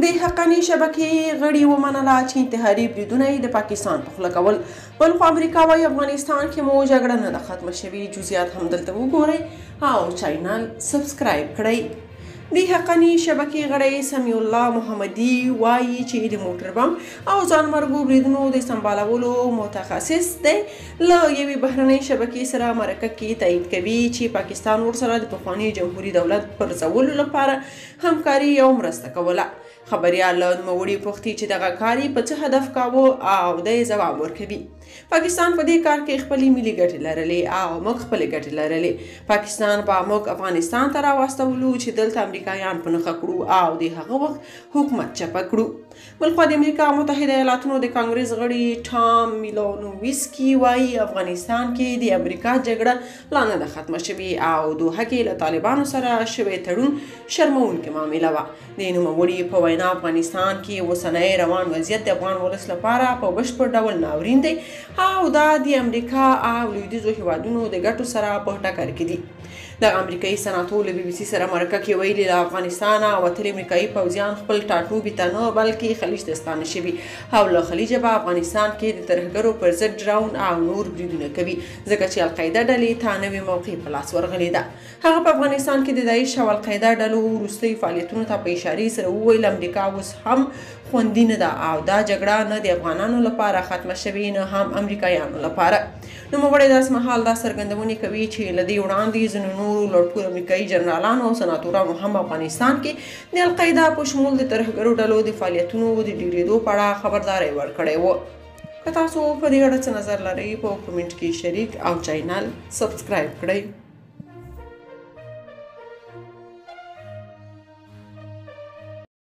د حقاني شبکې غړي ومنله چې انتحاري بریدونه یې د پاکستان په خوله کول. بل خو امریکا وايي افغانستان کې مو جګړه نه ده ختمه شوې. جزئیات هم دلته وګورئ او چینل سبسکرایب کړئ. د حقاني شبکې غړی سمیع الله محمدي وایي چې د موټر بم او ځانمرګو بریدونو د سمبالولو متخصص دی. له یوې بهرنۍ شبکې سره مرکه کې تایید کوي چې پاکستان ورسره د پخواني جمهوري دولت پرځولو لپاره همکاري او مرسته کوله. خبریال له نوموړي پوښتي چې دغه کار یې په څه هدف کاوه او دی ځواب ورکوي. پاکستان په دې کار کې خپلې ملي ګټې لرلې او موږ خپلې ګټې لرلې. پاکستان به موږ افغانستان ته راواستولو چې دلته امریکایان په نښه کړو او د هغه وخت حکومت چپه کړو. بلخوا د امریکا متحده ایالاتونو د کانګرس غړي ټام میلانوویسکي وایي افغانستان کې د امریکا جګړه لا نه ده ختمه شوې او دوحه کې له طالبانو سره شوی تړون شرموونکې معامله وه. د نوموړي په وینا افغانستان کې اوسنی روان وضعیت د افغان ولس لپاره په بشپړ ډول ناورین دی او دا د امریکا او لویدیځو هیوادونو د ګټو سره په ټکر کې دي. د امریکایي سناتور له BBC سره مرکه کې ویلي له افغانستانه وتلي امریکایي پوځیان خپل ټاټوبي ته نه بلکې خلیج ته ستانه شوي او له خلیجه به افغانستان کې د ترهګرو پر ضد ډراون او نور بریدونه کوي ځکه چې القاعده ډلې ته نوې موقع په لاس ورغلې ده. هغه په افغانستان کې د داعش او القاعده ډلو وروستي فعالیتونو ته په اشارې سره وویل امریکا اوس هم خوندي نه ده او دا جګړه نه د افغانانو لپاره ختمه شوې نه هم امریکایانو لپاره. نوموړی داس مهال دا څرګندونې کوي چې له دې وړاندې ځینو نورو لوړپوړو امریکایي جنرالانو او سناتورانو هم افغانستان کې د القاعده په شمول د ترهګرو ډلو د فعالیتونو د ډیریدو په اړه خبرداری ورکړی و. که تاسو په دې اړه څه نظر لرئ په کومنټ کې شریک او چینل سبسکرایب کړئ.